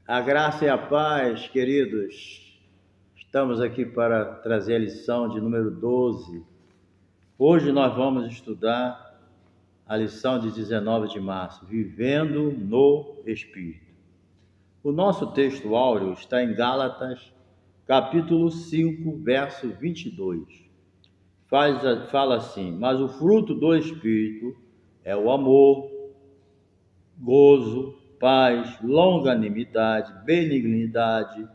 A graça e a paz, queridos. Estamos aqui para trazer a lição de número 12. Hoje nós vamos estudar a lição de 19 de março, Vivendo no Espírito. O nosso texto áureo está em Gálatas, capítulo 5, verso 22. Fala assim: mas o fruto do Espírito é o amor, gozo, paz, longanimidade, benignidade,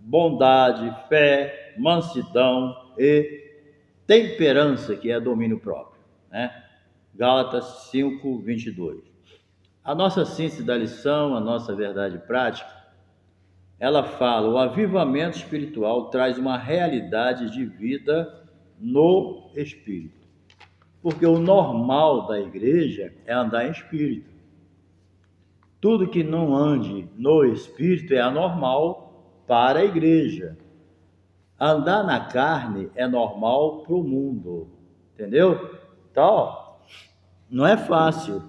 bondade, fé, mansidão e temperança, que é domínio próprio, né? Gálatas 5, 22. A nossa síntese da lição, a nossa verdade prática, ela fala: o avivamento espiritual traz uma realidade de vida no Espírito. Porque o normal da igreja é andar em Espírito. Tudo que não ande no Espírito é anormal para a igreja. Andar na carne é normal para o mundo, entendeu? Então, não é fácil.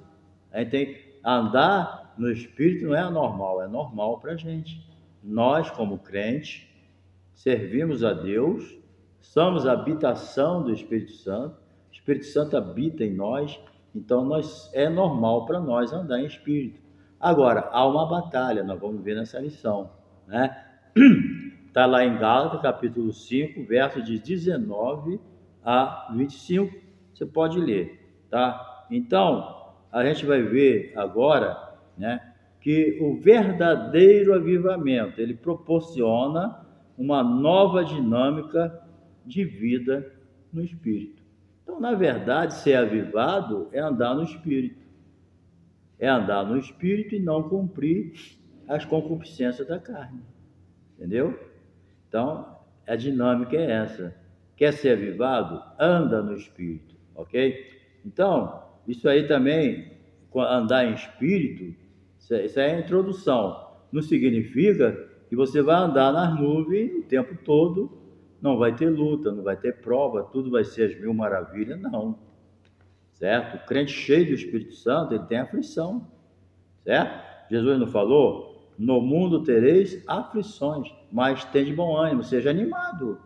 A gente tem que andar no Espírito, não é anormal, é normal para a gente. Nós, como crentes, servimos a Deus, somos a habitação do Espírito Santo, o Espírito Santo habita em nós, então é normal para nós andar em Espírito. Agora, há uma batalha, nós vamos ver nessa lição, né? Está lá em Gálatas, capítulo 5, versos de 19 a 25, você pode ler, tá? Então, a gente vai ver agora, né, que o verdadeiro avivamento, ele proporciona uma nova dinâmica de vida no Espírito. Então, na verdade, ser avivado é andar no Espírito. É andar no Espírito e não cumprir as concupiscências da carne. Entendeu? Então, a dinâmica é essa. Quer ser avivado? Anda no Espírito, ok? Então, isso aí também, andar em Espírito, isso é a introdução. Não significa que você vai andar nas nuvens o tempo todo, não vai ter luta, não vai ter prova, tudo vai ser as mil maravilhas, não. Certo? O crente cheio do Espírito Santo, ele tem aflição, certo? Jesus não falou: no mundo tereis aflições, mas tende bom ânimo, seja animado.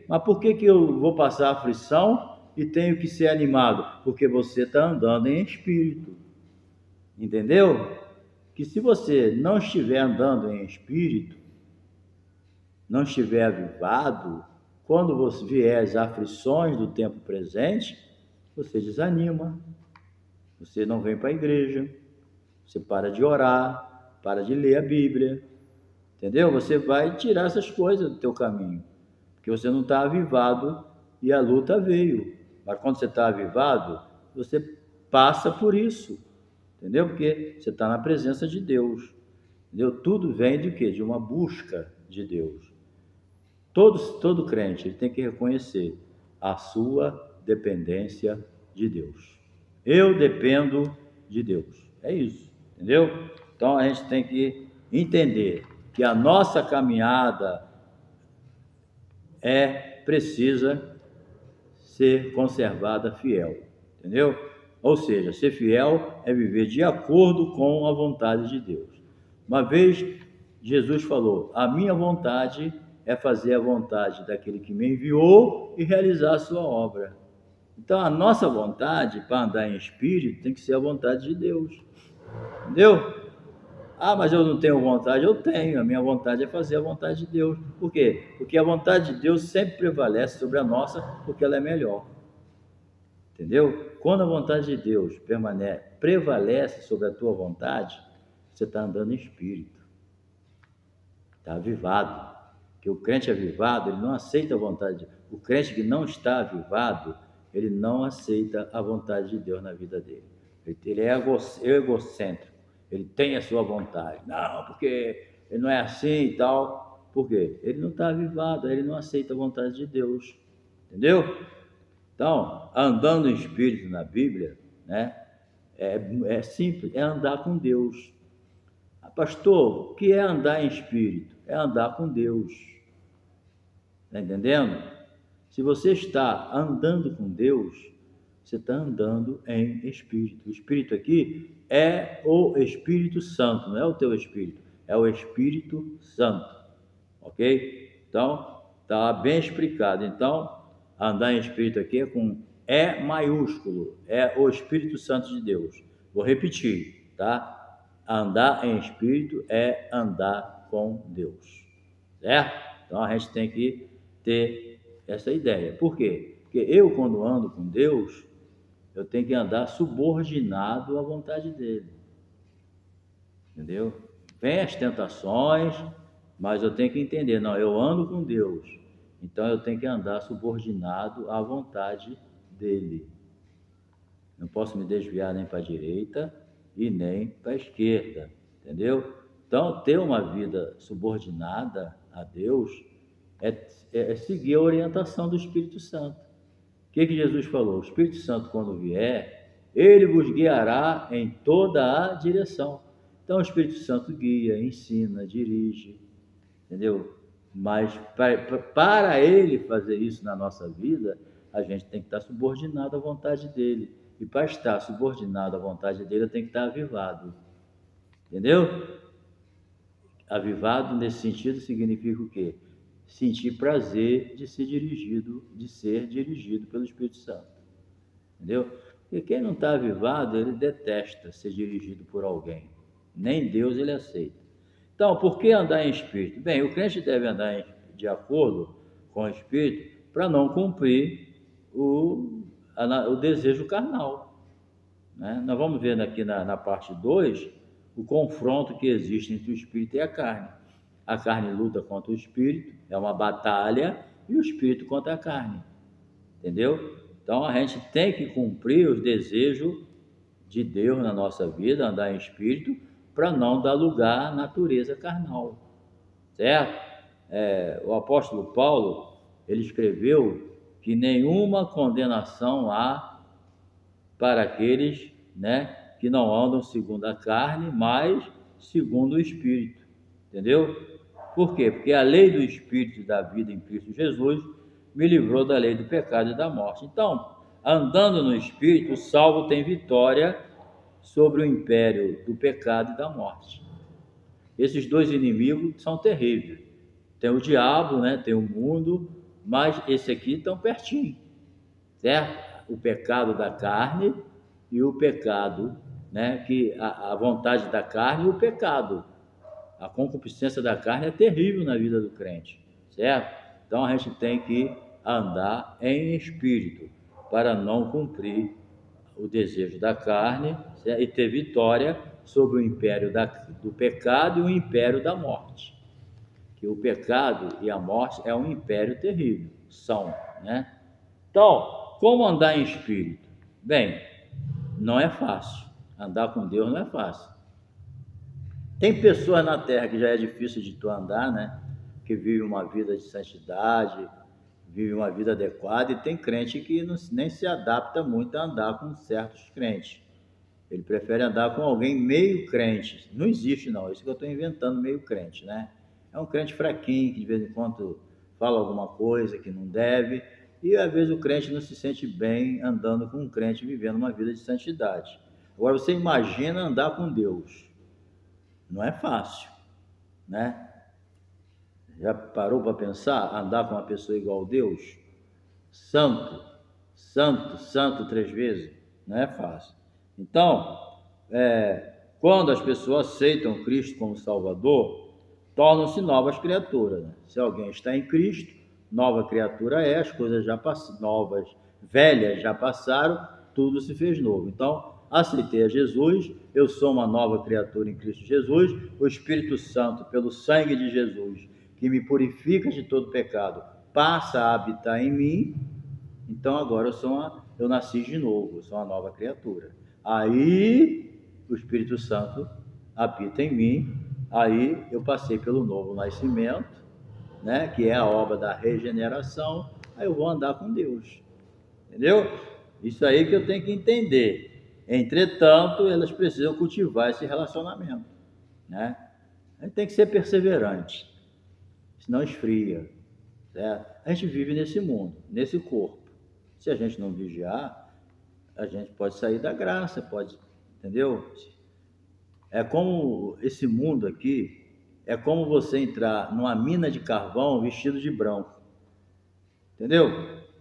Mas por que eu vou passar aflição e tenho que ser animado? Porque você está andando em espírito. Entendeu? Que se você não estiver andando em espírito, não estiver avivado, quando você vier as aflições do tempo presente, você desanima, você não vem para a igreja, você para de orar, para de ler a Bíblia, entendeu? Você vai tirar essas coisas do teu caminho, porque você não está avivado e a luta veio. Mas quando você está avivado, você passa por isso, entendeu? Porque você está na presença de Deus, entendeu? Tudo vem de quê? De uma busca de Deus. Todo crente ele tem que reconhecer a sua dependência de Deus. Eu dependo de Deus. É isso, entendeu? Então a gente tem que entender que a nossa caminhada precisa ser conservada fiel, entendeu? Ou seja, ser fiel é viver de acordo com a vontade de Deus. Uma vez Jesus falou: a minha vontade é fazer a vontade daquele que me enviou e realizar a sua obra. Então a nossa vontade para andar em espírito tem que ser a vontade de Deus, entendeu? Ah, mas eu não tenho vontade. Eu tenho, a minha vontade é fazer a vontade de Deus. Por quê? Porque a vontade de Deus sempre prevalece sobre a nossa, porque ela é melhor. Entendeu? Quando a vontade de Deus prevalece sobre a tua vontade, você está andando em espírito, está avivado. Porque o crente avivado, ele não aceita a vontade de Deus. O crente que não está avivado, ele não aceita a vontade de Deus na vida dele. Ele é egocêntrico. Ele tem a sua vontade. Não, porque ele não é assim e tal. Por quê? Ele não está avivado, ele não aceita a vontade de Deus. Entendeu? Então, andando em espírito na Bíblia, né, é simples, é andar com Deus. Pastor, o que é andar em espírito? É andar com Deus. Está entendendo? Se você está andando com Deus, você está andando em espírito. O espírito aqui é o Espírito Santo, não é o teu espírito. é o Espírito Santo, ok? Então, está bem explicado. Então, andar em Espírito aqui é com E maiúsculo, é o Espírito Santo de Deus. Vou repetir, tá? Andar em Espírito é andar com Deus, certo? Então, a gente tem que ter essa ideia. Por quê? Porque eu, quando ando com Deus, eu tenho que andar subordinado à vontade dele, entendeu? Vem as tentações, mas eu tenho que entender, não, eu ando com Deus, então eu tenho que andar subordinado à vontade dele. Não posso me desviar nem para a direita e nem para a esquerda, entendeu? Então, ter uma vida subordinada a Deus é seguir a orientação do Espírito Santo. O que Jesus falou? O Espírito Santo, quando vier, ele vos guiará em toda a direção. Então, o Espírito Santo guia, ensina, dirige, entendeu? Mas para ele fazer isso na nossa vida, a gente tem que estar subordinado à vontade dele. E para estar subordinado à vontade dele, eu tenho que estar avivado. Entendeu? Avivado nesse sentido significa o quê? Sentir prazer de ser dirigido pelo Espírito Santo. Entendeu? Porque quem não está avivado, ele detesta ser dirigido por alguém. Nem Deus ele aceita. Então, por que andar em espírito? Bem, o crente deve andar de acordo com o espírito para não cumprir o desejo carnal, né? Nós vamos ver aqui na parte 2 o confronto que existe entre o espírito e a carne. A carne luta contra o espírito, é uma batalha, e o espírito contra a carne, entendeu? Então a gente tem que cumprir os desejos de Deus na nossa vida, andar em espírito, para não dar lugar à natureza carnal, certo? O apóstolo Paulo, ele escreveu que nenhuma condenação há para aqueles, né, que não andam segundo a carne, mas segundo o Espírito, entendeu? Por quê? Porque a lei do Espírito e da vida em Cristo Jesus me livrou da lei do pecado e da morte. Então, andando no Espírito, o salvo tem vitória sobre o império do pecado e da morte. Esses dois inimigos são terríveis. Tem o diabo, né? Tem o mundo, mas esse aqui estão pertinho, certo? O pecado da carne e o pecado, né? Que a vontade da carne e o pecado. A concupiscência da carne é terrível na vida do crente, certo? Então a gente tem que andar em espírito para não cumprir o desejo da carne, certo? E ter vitória sobre o império do pecado e o império da morte. Que o pecado e a morte é um império terrível, são, né? Então, como andar em espírito? Bem, não é fácil. Andar com Deus não é fácil. Tem pessoas na Terra que já é difícil de tu andar, né? Que vive uma vida de santidade, vive uma vida adequada, e tem crente que nem se adapta muito a andar com certos crentes. Ele prefere andar com alguém meio crente. Não existe não, isso que eu estou inventando, meio crente, né? É um crente fraquinho, que de vez em quando fala alguma coisa que não deve, e às vezes o crente não se sente bem andando com um crente vivendo uma vida de santidade. Agora você imagina andar com Deus. Não é fácil, né? Já parou para pensar? Andar com uma pessoa igual a Deus? Santo, santo, santo 3 vezes? Não é fácil. Então, quando as pessoas aceitam Cristo como Salvador, tornam-se novas criaturas, né? Se alguém está em Cristo, nova criatura é, as coisas já novas, velhas já passaram, tudo se fez novo. Então, aceitei a Jesus, eu sou uma nova criatura em Cristo Jesus, o Espírito Santo, pelo sangue de Jesus, que me purifica de todo pecado, passa a habitar em mim. Então agora eu nasci de novo, eu sou uma nova criatura. Aí o Espírito Santo habita em mim, aí eu passei pelo novo nascimento, né, que é a obra da regeneração, aí eu vou andar com Deus, entendeu? Isso aí que eu tenho que entender. Entretanto, elas precisam cultivar esse relacionamento, né? A gente tem que ser perseverante, senão esfria, certo? A gente vive nesse mundo, nesse corpo. Se a gente não vigiar, a gente pode sair da graça, pode, entendeu? É como esse mundo aqui, é como você entrar numa mina de carvão vestido de branco. Entendeu?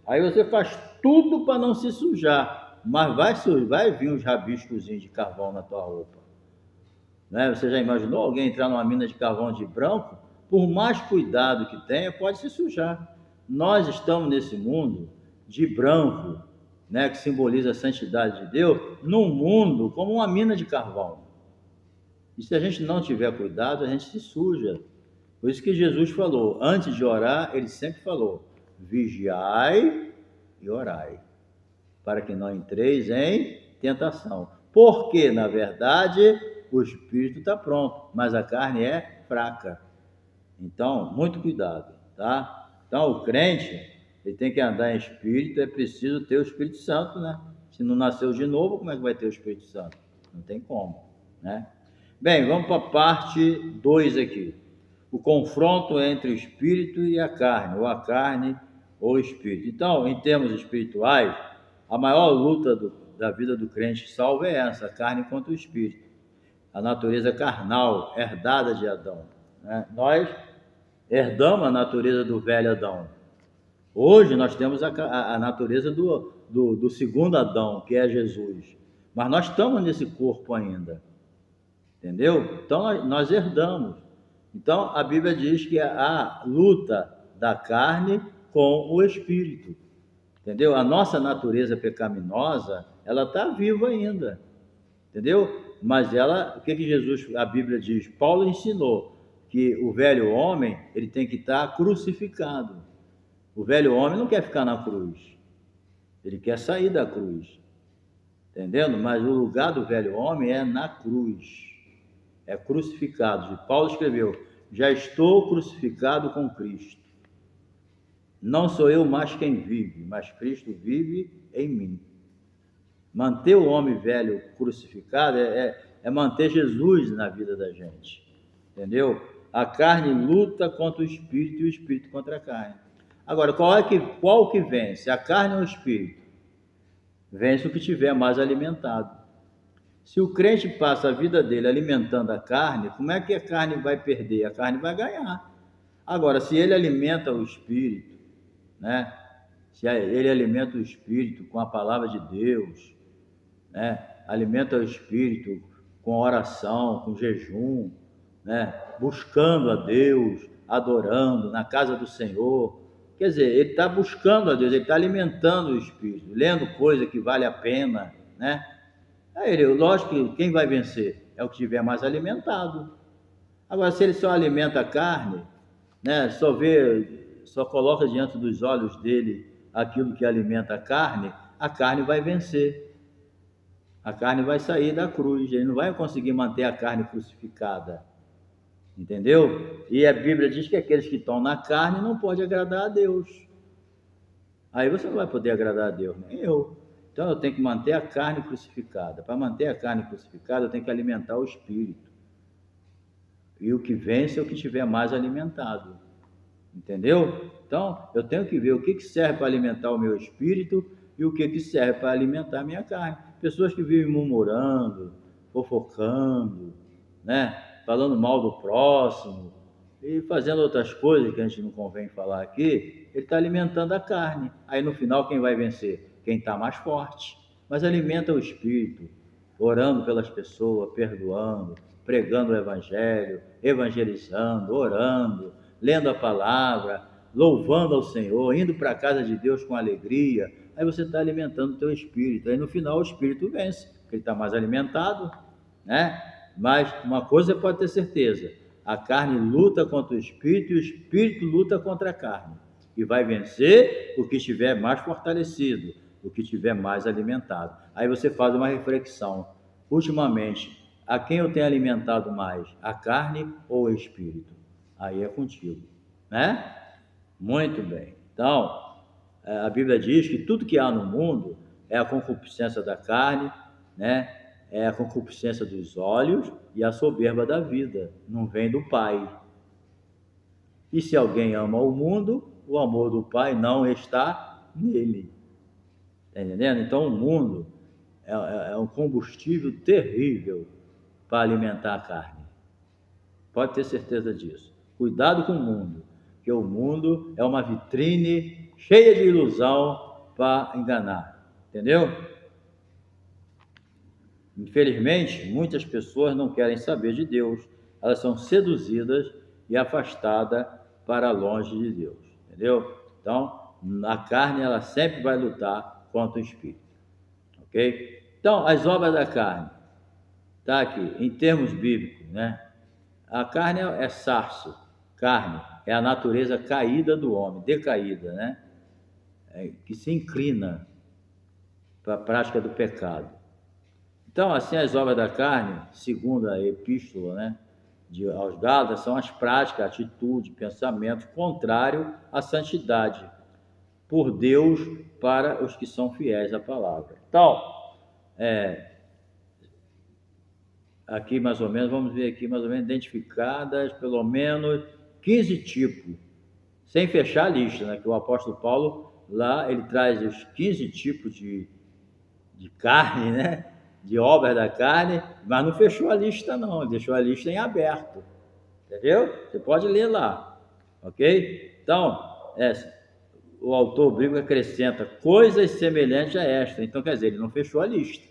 Aí você faz tudo para não se sujar, mas vai vir uns rabiscozinhos de carvão na tua roupa. Né? Você já imaginou alguém entrar numa mina de carvão de branco? Por mais cuidado que tenha, pode se sujar. Nós estamos nesse mundo de branco, né, que simboliza a santidade de Deus, num mundo como uma mina de carvão. E se a gente não tiver cuidado, a gente se suja. Por isso que Jesus falou, antes de orar, ele sempre falou, vigiai e orai, para que não entreis em tentação. Porque, na verdade, o espírito está pronto, mas a carne é fraca. Então, muito cuidado, tá? Então, o crente, ele tem que andar em espírito, é preciso ter o Espírito Santo, né? Se não nasceu de novo, como é que vai ter o Espírito Santo? Não tem como, né? Bem, vamos para a parte 2 aqui. O confronto entre o espírito e a carne, ou a carne ou o espírito. Então, em termos espirituais, a maior luta da vida do crente salvo é essa, a carne contra o espírito. A natureza carnal, herdada de Adão. Né? Nós herdamos a natureza do velho Adão. Hoje nós temos a natureza do segundo Adão, que é Jesus. Mas nós estamos nesse corpo ainda. Entendeu? Então nós herdamos. Então a Bíblia diz que a luta da carne com o espírito. Entendeu? A nossa natureza pecaminosa, ela está viva ainda. Entendeu? Mas ela, o que Jesus, a Bíblia diz? Paulo ensinou que o velho homem, ele tem que estar crucificado. O velho homem não quer ficar na cruz. Ele quer sair da cruz. Entendendo? Mas o lugar do velho homem é na cruz. É crucificado. E Paulo escreveu, já estou crucificado com Cristo. Não sou eu mais quem vive, mas Cristo vive em mim. Manter o homem velho crucificado é manter Jesus na vida da gente. Entendeu? A carne luta contra o espírito e o espírito contra a carne. Agora, qual que vence? A carne ou o espírito? Vence o que tiver mais alimentado. Se o crente passa a vida dele alimentando a carne, como é que a carne vai perder? A carne vai ganhar. Agora, se ele alimenta o espírito, né? Se ele alimenta o espírito com a palavra de Deus, né? Alimenta o espírito com oração, com jejum, né? Buscando a Deus, adorando na casa do Senhor. Quer dizer, ele está buscando a Deus, ele está alimentando o espírito, lendo coisa que vale a pena, né? Aí, lógico que quem vai vencer é o que estiver mais alimentado. Agora, se ele só alimenta a carne, né? Só coloca diante dos olhos dele aquilo que alimenta a carne vai vencer. A carne vai sair da cruz, ele não vai conseguir manter a carne crucificada. Entendeu? E a Bíblia diz que aqueles que estão na carne não podem agradar a Deus. Aí você não vai poder agradar a Deus, nem eu. Então eu tenho que manter a carne crucificada. Para manter a carne crucificada, eu tenho que alimentar o espírito. E o que vence é o que estiver mais alimentado. Entendeu? Então eu tenho que ver o que serve para alimentar o meu espírito e o que serve para alimentar a minha carne. Pessoas que vivem murmurando, fofocando, né? Falando mal do próximo e fazendo outras coisas que a gente não convém falar aqui, ele está alimentando a carne. Aí no final quem vai vencer? Quem está mais forte. Mas alimenta o espírito, orando pelas pessoas, perdoando, pregando o evangelho, evangelizando, orando, lendo a palavra, louvando ao Senhor, indo para a casa de Deus com alegria. Aí você está alimentando o teu espírito. Aí no final o espírito vence, porque ele está mais alimentado, né? Mas uma coisa pode ter certeza, a carne luta contra o espírito e o espírito luta contra a carne. E vai vencer o que estiver mais fortalecido, o que estiver mais alimentado. Aí você faz uma reflexão. Ultimamente, a quem eu tenho alimentado mais? A carne ou o espírito? Aí é contigo, né? Muito bem. Então, a Bíblia diz que tudo que há no mundo é a concupiscência da carne, né? É a concupiscência dos olhos e a soberba da vida. Não vem do Pai. E se alguém ama o mundo, o amor do Pai não está nele. Está entendendo? Então, o mundo é um combustível terrível para alimentar a carne. Pode ter certeza disso. Cuidado com o mundo, porque o mundo é uma vitrine cheia de ilusão para enganar. Entendeu? Infelizmente, muitas pessoas não querem saber de Deus. Elas são seduzidas e afastadas para longe de Deus. Entendeu? Então, a carne ela sempre vai lutar contra o espírito. Ok? Então, as obras da carne. Está aqui, em termos bíblicos, né? A carne é sarço, carne, é a natureza caída do homem, decaída, né? Que se inclina para a prática do pecado. Então, assim, as obras da carne, segundo a epístola, né, aos Gálatas, são as práticas, atitude, pensamento contrário à santidade por Deus para os que são fiéis à palavra. Então, aqui mais ou menos, vamos ver aqui mais ou menos identificadas pelo menos 15 tipos, sem fechar a lista, né? Que o apóstolo Paulo, lá, ele traz os 15 tipos de carne, né? De obras da carne, mas não fechou a lista não, ele deixou a lista em aberto, entendeu? Você pode ler lá, ok? Então, o autor bíblico acrescenta coisas semelhantes a esta, então quer dizer, ele não fechou a lista.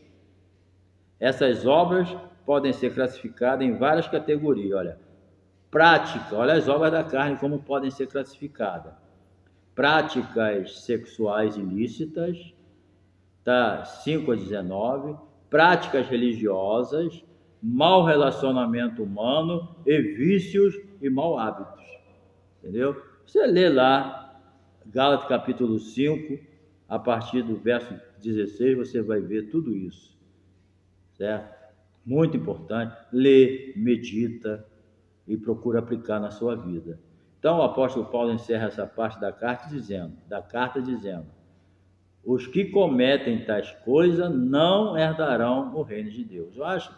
Essas obras podem ser classificadas em várias categorias, olha, prática, olha as obras da carne como podem ser classificadas. Práticas sexuais ilícitas, tá? 5-19, práticas religiosas, mau relacionamento humano e vícios e mau hábitos. Entendeu? Você lê lá, Gálatas capítulo 5, a partir do verso 16, você vai ver tudo isso. Certo? Muito importante. Lê, medita e procura aplicar na sua vida. Então, o apóstolo Paulo encerra essa parte da carta dizendo, os que cometem tais coisas não herdarão o reino de Deus. Eu acho,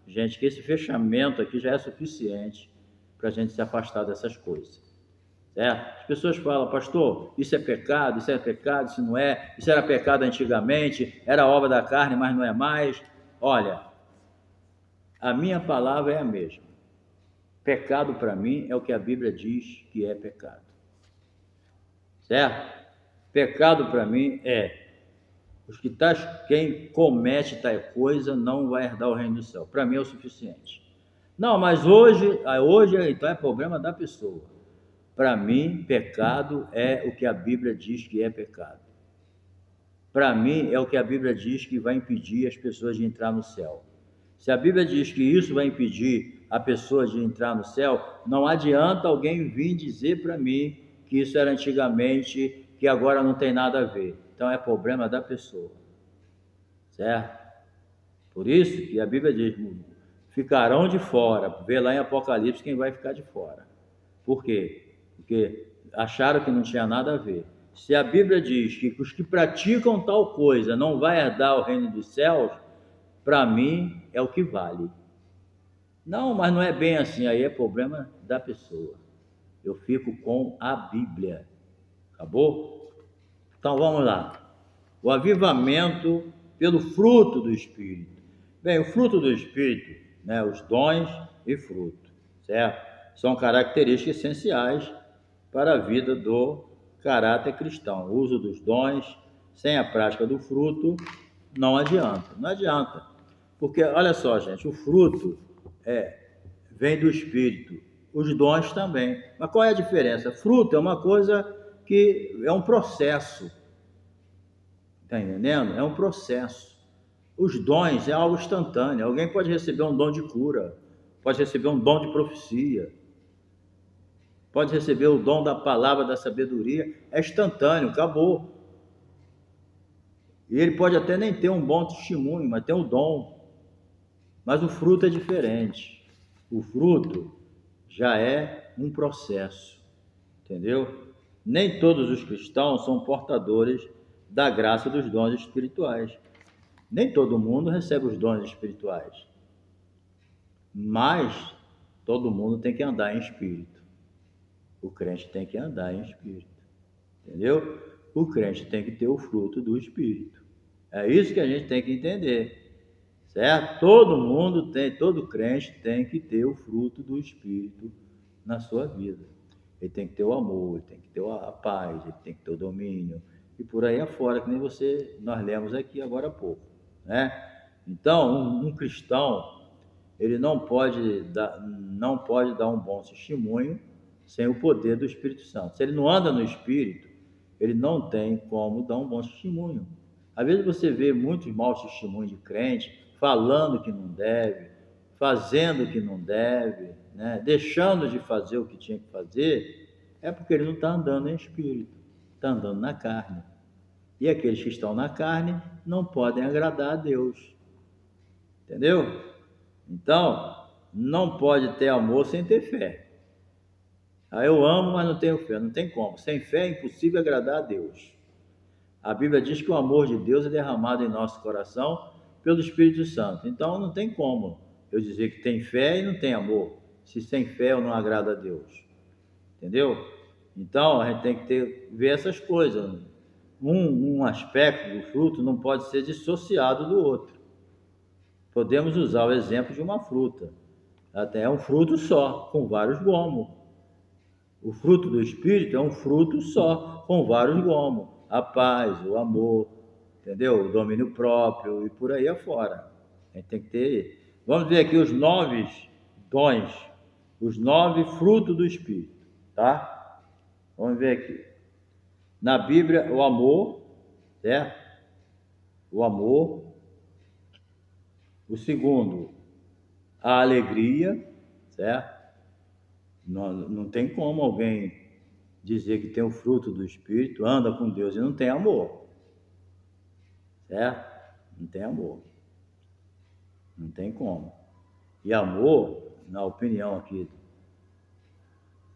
gente, que esse fechamento aqui já é suficiente para a gente se afastar dessas coisas. Certo? As pessoas falam, pastor, isso é pecado, isso não é, isso era pecado antigamente, era obra da carne, mas não é mais. Olha, a minha palavra é a mesma. Pecado para mim é o que a Bíblia diz que é pecado. Certo? Pecado para mim é quem comete tal coisa não vai herdar o reino do céu. Para mim é o suficiente. Não, mas hoje então é problema da pessoa. Para mim, pecado é o que a Bíblia diz que é pecado. Para mim, é o que a Bíblia diz que vai impedir as pessoas de entrar no céu. Se a Bíblia diz que isso vai impedir a pessoa de entrar no céu, não adianta alguém vir dizer para mim que isso era antigamente, que agora não tem nada a ver. Então é problema da pessoa. Certo? Por isso que a Bíblia diz, ficarão de fora. Vê lá em Apocalipse quem vai ficar de fora. Por quê? Porque acharam que não tinha nada a ver. Se a Bíblia diz que os que praticam tal coisa não vai herdar o reino dos céus, para mim é o que vale. Não, mas não é bem assim, aí é problema da pessoa. Eu fico com a Bíblia. Acabou? Então vamos lá. O avivamento pelo fruto do Espírito. Bem, o fruto do Espírito, né, os dons e fruto, certo? São características essenciais para a vida do caráter cristão. O uso dos dons sem a prática do fruto não adianta. Não adianta. Porque, olha só, gente, o fruto vem do Espírito, os dons também. Mas qual é a diferença? Fruto é uma coisa que é um processo. Está entendendo? É um processo. Os dons é algo instantâneo. Alguém pode receber um dom de cura, pode receber um dom de profecia, pode receber o dom da palavra da sabedoria. É instantâneo, acabou. E ele pode até nem ter um bom testemunho, mas tem um dom. Mas o fruto é diferente. O fruto já é um processo, entendeu? Nem todos os cristãos são portadores da graça dos dons espirituais. Nem todo mundo recebe os dons espirituais. Mas todo mundo tem que andar em espírito. O crente tem que andar em espírito. Entendeu? O crente tem que ter o fruto do espírito. É isso que a gente tem que entender. certo? Todo mundo tem, todo crente tem que ter o fruto do Espírito na sua vida. Ele tem que ter o amor, ele tem que ter a paz, ele tem que ter o domínio, e por aí afora, que nem nós lemos aqui agora há pouco, né? Então, um cristão, ele não pode dar um bom testemunho sem o poder do Espírito Santo. Se ele não anda no Espírito, ele não tem como dar um bom testemunho. Às vezes você vê muitos maus testemunhos de crente falando que não deve, fazendo o que não deve, né? Deixando de fazer o que tinha que fazer, é porque ele não está andando em espírito, está andando na carne. E aqueles que estão na carne não podem agradar a Deus. Entendeu? Então, não pode ter amor sem ter fé. Eu amo, mas não tenho fé. Não tem como. Sem fé é impossível agradar a Deus. A Bíblia diz que o amor de Deus é derramado em nosso coração pelo Espírito Santo. Então, não tem como eu dizer que tem fé e não tem amor, se sem fé eu não agrado a Deus. Entendeu? Então, a gente tem que ver essas coisas. Um aspecto do fruto não pode ser dissociado do outro. Podemos usar o exemplo de uma fruta. Até é um fruto só, com vários gomos. O fruto do Espírito é um fruto só, com vários gomos. A paz, o amor, entendeu? O domínio próprio e por aí afora. A gente tem que ter. Vamos ver aqui os 9 dons, os 9 frutos do Espírito, tá? Vamos ver aqui. Na Bíblia, o amor, certo? O amor. O segundo, a alegria, certo? Não tem como alguém dizer que tem o fruto do Espírito, anda com Deus e não tem amor, certo? Não tem amor. Não tem como. E amor, na opinião aqui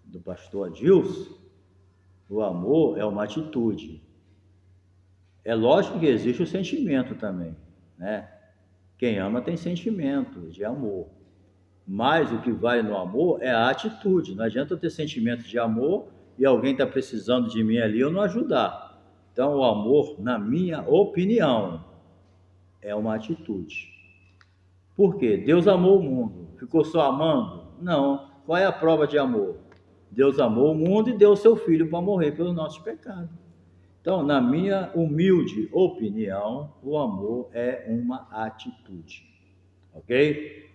do pastor Adilson, o amor é uma atitude. É lógico que existe o sentimento também, né? Quem ama tem sentimento de amor. Mas o que vale no amor é a atitude. Não adianta eu ter sentimento de amor e alguém está precisando de mim ali, eu não ajudar. Então, o amor, na minha opinião, é uma atitude. Por quê? Deus amou o mundo. Ficou só amando? Não. Qual é a prova de amor? Deus amou o mundo e deu o seu Filho para morrer pelos nossos pecados. Então, na minha humilde opinião, o amor é uma atitude. Ok?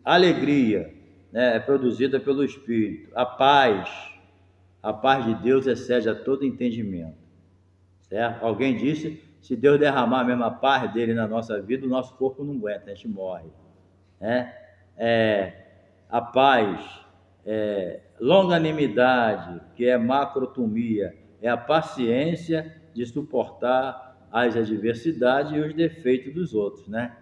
Alegria, né, é produzida pelo Espírito. A paz de Deus excede a todo entendimento, certo? Alguém disse, se Deus derramar a mesma paz dele na nossa vida, o nosso corpo não aguenta, a gente morre, né? A paz, longanimidade, que é macrotomia, é a paciência de suportar as adversidades e os defeitos dos outros, né?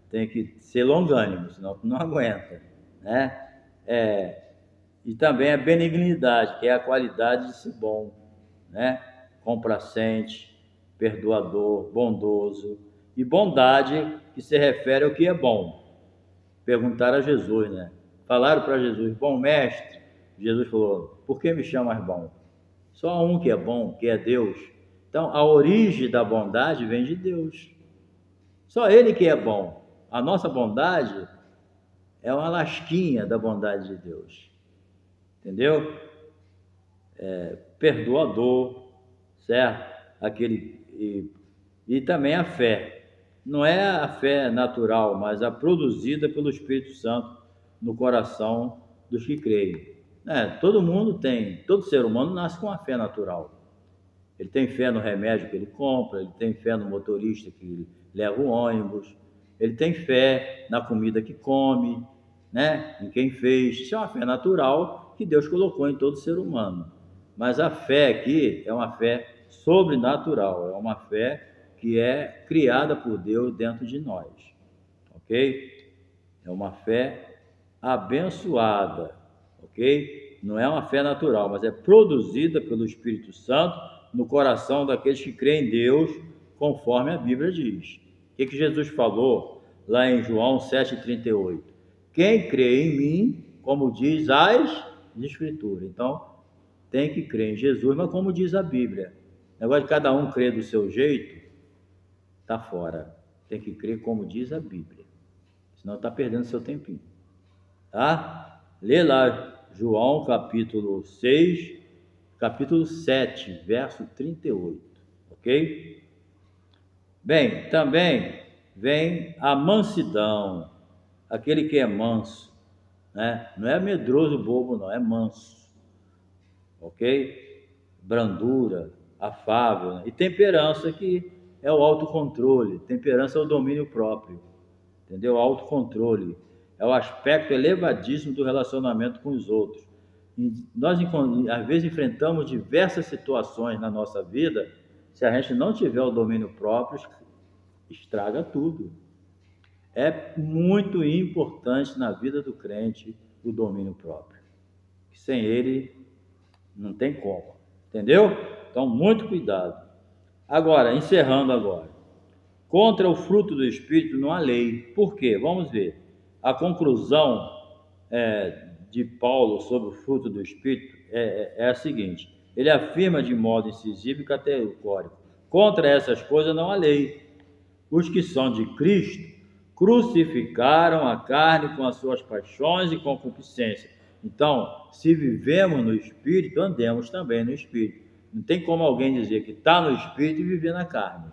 Tem que ser longânimo, senão tu não aguenta, né? E também a benignidade, que é a qualidade de ser bom, né? Complacente, perdoador, bondoso. E bondade, que se refere ao que é bom. Perguntaram a Jesus, né? Falaram para Jesus, bom mestre. Jesus falou, por que me chamas bom? Só um que é bom, que é Deus. Então, a origem da bondade vem de Deus. Só Ele que é bom. A nossa bondade é uma lasquinha da bondade de Deus. Entendeu? Perdoador, certo? E também a fé. Não é a fé natural, mas a produzida pelo Espírito Santo no coração dos que creem. Todo mundo tem, todo ser humano nasce com a fé natural. Ele tem fé no remédio que ele compra, ele tem fé no motorista que leva o ônibus, ele tem fé na comida que come, né? Em quem fez. Isso é uma fé natural que Deus colocou em todo ser humano. Mas a fé aqui é uma fé sobrenatural, é uma fé que é criada por Deus dentro de nós, ok? É uma fé abençoada, ok? Não é uma fé natural, mas é produzida pelo Espírito Santo no coração daqueles que creem em Deus, conforme a Bíblia diz. O que Jesus falou lá em João 7,38? Quem crê em mim, como diz as Escrituras. Então, tem que crer em Jesus, mas como diz a Bíblia. O negócio de cada um crer do seu jeito, está fora. Tem que crer como diz a Bíblia. senão está perdendo seu tempinho. Tá? Lê lá João capítulo 6, capítulo 7, verso 38, ok? Bem, também vem a mansidão, aquele que é manso, né? Não é medroso, bobo, não, é manso, ok? Brandura, afável, né? E temperança, que é o autocontrole. Temperança é o domínio próprio, entendeu? Autocontrole é o aspecto elevadíssimo do relacionamento com os outros. E nós, às vezes, enfrentamos diversas situações na nossa vida. Se a gente não tiver o domínio próprio, estraga tudo. É muito importante na vida do crente o domínio próprio. Sem ele, não tem como. Entendeu? Então, muito cuidado. Agora, encerrando agora. Contra o fruto do Espírito não há lei. Por quê? Vamos ver. A conclusão de Paulo sobre o fruto do Espírito é a seguinte. Ele afirma de modo incisivo e categórico. Contra essas coisas não há lei. Os que são de Cristo crucificaram a carne com as suas paixões e concupiscências. Então, se vivemos no Espírito, andemos também no Espírito. Não tem como alguém dizer que está no Espírito e viver na carne.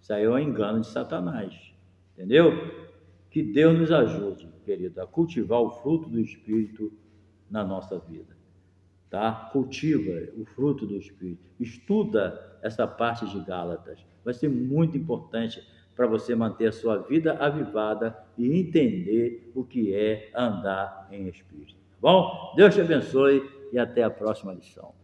Isso aí é um engano de Satanás. Entendeu? Que Deus nos ajude, querido, a cultivar o fruto do Espírito na nossa vida. Tá? Cultiva o fruto do Espírito. Estuda essa parte de Gálatas. Vai ser muito importante para você manter a sua vida avivada e entender o que é andar em Espírito. Tá bom? Deus te abençoe e até a próxima lição.